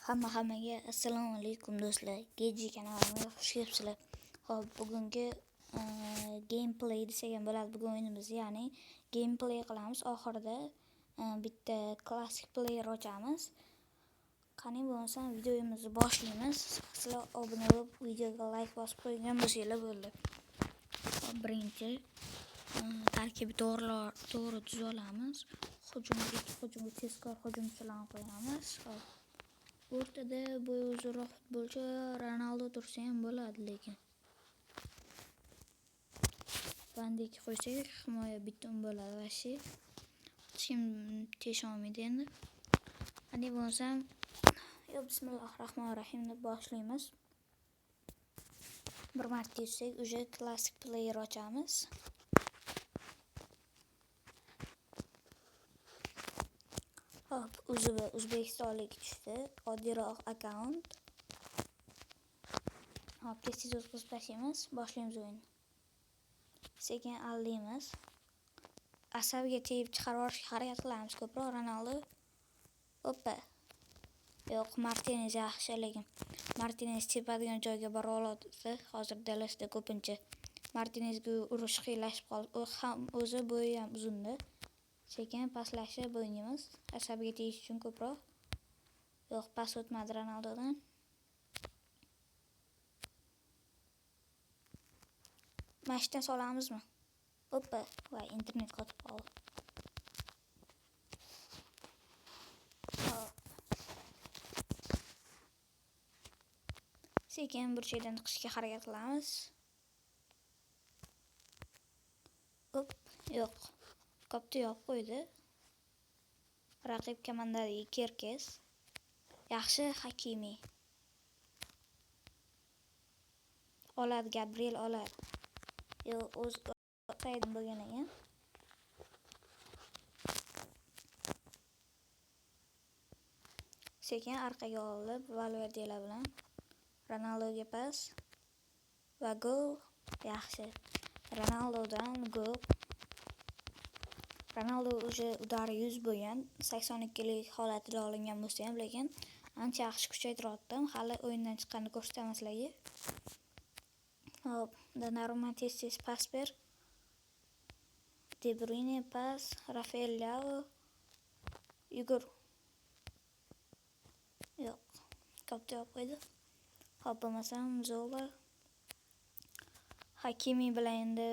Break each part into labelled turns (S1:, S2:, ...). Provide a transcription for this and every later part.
S1: Hammaga assalomu alaykum do'stlar. Geji kanalimga xush kelibsizlar. Xo'p, bugungi gameplay desak ham bo'ladi. Bugun o'yinimiz, ya'ni gameplay qilamiz. Oxirida bitta classic player ochamiz. Qani bo'lmasa videomizni boshlaymiz. Sizlar obuna bo'lib, videoga like bosib qo'ygan bo'lsanglar bo'ldi. Hop, birinchi tarkibi to'g'ri tuzib olamiz. Hujumga tezkor hujumchilarni qo'yamiz. Hop. O'rtada bo'yi uzunroq futbolchi Ronaldo tursa ham bo'ladi, lekin bandiki qo'ysak himoya bitim bo'ladi vashi. Hech kim tesha olmaydi endi. Qani bo'lsa, bismillahirrohmanirrohim deb boshlaymiz. Bir marta yutsak, uje classic player ochamiz. Hop, O'zbekistonlik tushdi. Oddiyroq akkaunt. Hop, tez o'tkazib tashlaymiz. Boshlaymiz o'yinni. Sekin aldaymiz. Asabiga tegib chiqarib olishga harakat qilamiz ko'proq. Ronaldo. Hoppa. Yo'q, Martinez yaxshi, lekin Martinez tepadigan joyga bora oladi. Hozir Dallasda ko'pincha Martinezga urish qiylashib qoldi. U ham o'zi bo'yi ham uzunda. Sekin paslashib o'ynaymiz. Asabiga tegish uchun ko'proq. Yo'q, pas o'tmadi Ronaldodan. Mashdan solamizmi? Hoppa, va internet qotib qoldi. Sekin burchakdan chiqishga harakat qilamiz. Hop, yo'q. Kopni yopib qo'ydi. Raqib komandadagi Kerkes. Yaxshi Hakimi. Oladi, Gabriel oladi. Yo'q, o'z saydan bo'lgan ekan. Sekin orqaga olib, Valverdelar bilan Ronaldoga pas va gol. Yaxshi. Ronaldodan gol. Ronaldo o'sha udari 100 bo'lgan, 82lik holatida olingan bo'lsa ham, lekin ancha yaxshi kuchaytiribdi. Hali o'yindan chiqqanini ko'rsataman sizlarga. Hop, Donnarumma tez pas ber. De Bruyne pas, Rafael Leao. Yugur. Yo'q, kopni olib qo'ydi. Hop, bo'lmasam Zola. Hakimi bilan endi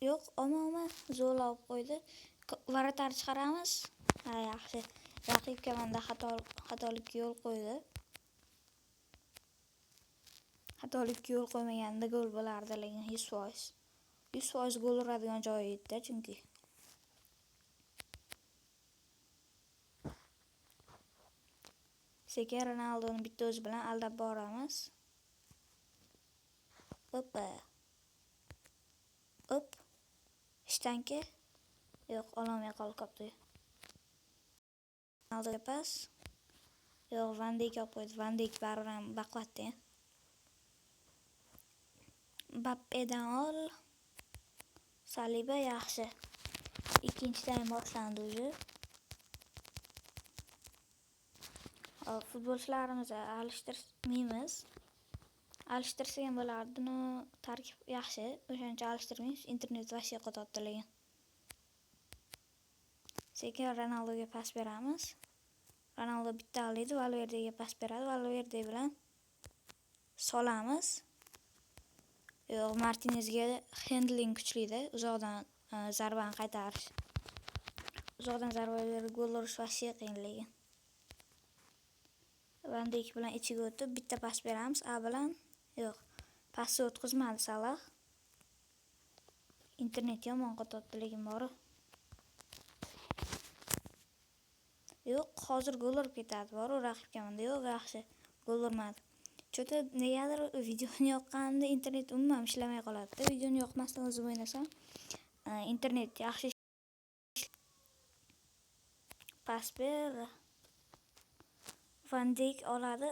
S1: yo'q, omma Zola olib qo'ydi. Varatar chiqaramiz. Ha, yaxshi. Raqib komanda xatolikka yo'l qo'ydi. Xatolikka yo'l qo'ymaganda gol bo'lardi, lekin 100%. 100% gol uradigan joyi edi, chunki. Sekin Ronaldoni bitta o'zi bilan aldab boramiz. Hoppa. Hop. Ishtanki. Yo'q, ololmay qolib qopdi. Ronaldoga pas. Yo'q, Van Dijk olib qo'ydi. Van Dijk baribir ham baqlatdi. Mbappedan ol. Saliba yaxshi. Ikkinchi taym boshlandi o'zi. Futbolchilarimizni alishtirmaymiz. Alishtirsa ham bo'lardi, no tarkib yaxshi. O'shancha alishtirmaymiz. Internet vashi qo'yapti lekin. Sekin Ronaldoga pas beramiz. Ronaldo bitta oladi, Valverde'ga pas beradi. Valverde bilan solamiz. Yo'q, Martinezga handling kuchli-da, uzoqdan zarbani qaytarish. Uzoqdan zarbalar gol urish vashi qiyin lekin. Van Dijk bilan ichiga o'tib bitta pas beramiz. A bilan yo'q. Pasni o'tkazmadi Salah. Internet yomon qo'yapti lekin bor. Yo'q, hozir gol urib ketadi. Bor, raqib komanda yo'q, yaxshi. Gol urmadi. Cho'ta negadir videoni yoqqanda internet umuman ishlamay qoladi. Videoni yoqmasdan o'zim o'ynasam, internet yaxshi pas ber. Van Dijk oladi.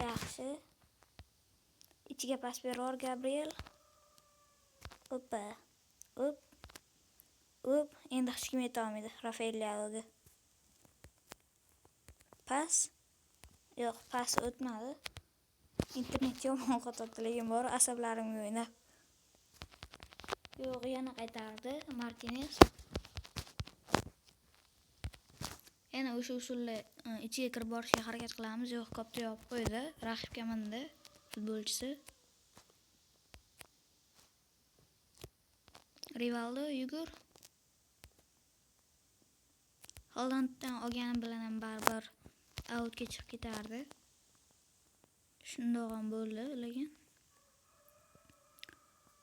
S1: Yaxshi. Ichiga pas beror Gabriel. Hoppa. Endi hech kim yeta olmaydi Rafael Leaoga. Pas. Yo'q, pasi o'tmadi. Internet yomon qototligim bor, asablarimga o'ynab. Yo'q, yana qaytardi Martinez. Yana o'sha usulla ichiga kirib borishga harakat qilamiz. Yo'q, kopni yopib qo'ydi. Raqibga mindi futbolchisi. Rivaldo yugur. Hollanddan olganim bilan ham baribir outga chiqib ketardi. Shundoq ham bo'ldi, lekin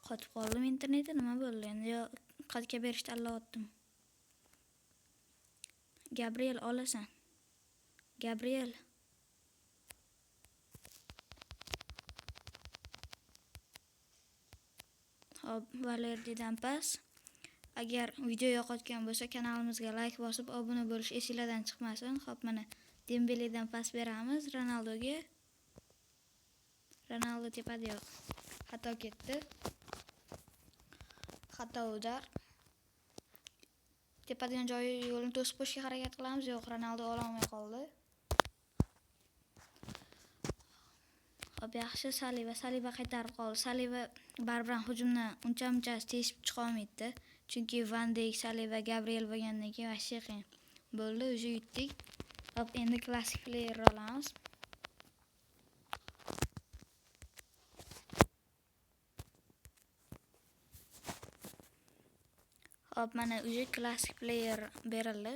S1: qotib qoldim interneti. Nima bo'ldi endi? Yo qadga berishni allayotdim. Gabriel olasan. Gabriel. Hop, Valerdidan pas. Agar video yoqayotgan bo'lsa, kanalimizga like bosib, obuna bo'lish esingizdan chiqmasin. Hop, mana Dembeledan pas beramiz Ronaldoga. Ronaldo tepada yo'q. Xato ketdi. Xato udar. Tepadan joyi yo'lni to'sib qo'yishga harakat qilamiz. Yo'q, Ronaldo ola olmay qoldi. Hop, yaxshi Saliba qaytarib qoldi. Saliba baribir hujumdan uncha tezib chiqa olmaydi. Chunki Van Dijk, Saliba, Gabriel bo'lgandan keyin vashshi qiyin bo'ldi. O'zi yutdik. Hop, endi klassik player olamiz. Hop, mana o'zi klassik player berildi.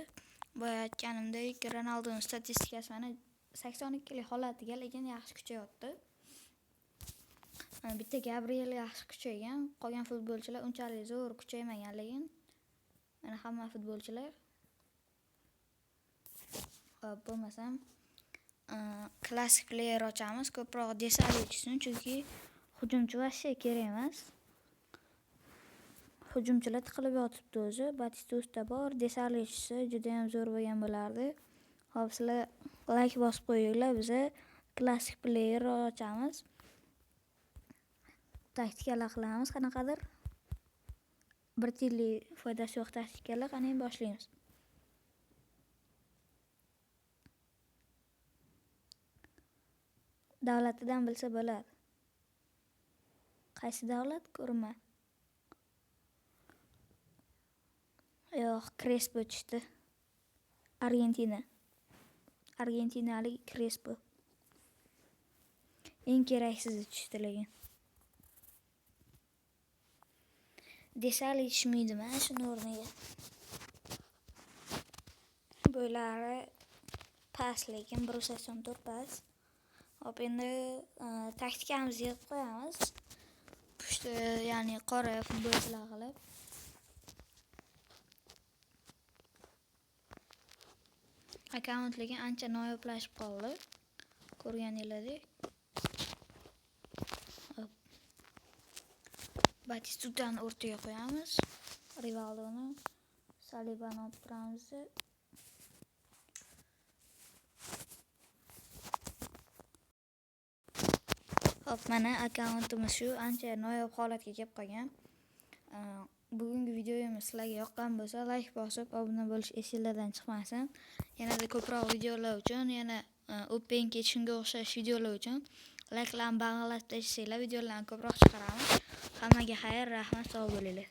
S1: Boya aytganimdek, Ronaldoning statistikasi mana 82 lik holatiga, lekin yaxshi kuchayapti. Bitta Gabriel yaxshi kuchaygan, qolgan futbolchilar unchalik zo'r kuchaymagan, lekin mana hamma futbolchilar hop bo'lmasam klassik player ochamiz. Ko'proq Desali uchun, chunki hujumchi vashshi kerak emas. Hujumchilar tiqilib yotibdi o'zi. Batistuta bor, Desalichisi juda ham zo'r bo'lgan bo'lardi. Hop, sizlar like bosib qo'yinglar, biza klassik player ochamiz. Taktikalar qilamiz qanaqadir. Bir tiyinlik foydasi yo'q taktikalar. Qani boshlaymiz. Davlatidan bilsa bo'ladi. Qaysi davlat? Ko'rinmadi. Yo'q, Crespo chiqdi. Argentinalik Crespo. Eng keraksizi chiqdi lekin. Desali tushmaydimi shuni o'rniga? Bo'ylari pas, lekin 1.84 pas. Hop, endi taktikamizga yig'ib qo'yamiz. Pushti, ya'ni qora futbolchilar qilib. Akkaunt lekin ancha noyoblashib qoldi. Ko'rganinglardek. Hop. Batistutani o'rtaga qo'yamiz. Rivaldoni, Salibani olib turamiz. Hop, mana akkauntimiz shu, ancha noyob holatga kelib qolgan. Bugungi videomiz sizlarga yoqqan bo'lsa, like bosib, obuna bo'lish esingizdan chiqmasin. Yanada ko'proq videolar uchun, yana Open shunga o'xshash videolar uchun like bilan bag'lab tashlanglar, videolarni ko'proq chiqaramiz. Hammaga xayr, rahmat, sog' bo'linglar.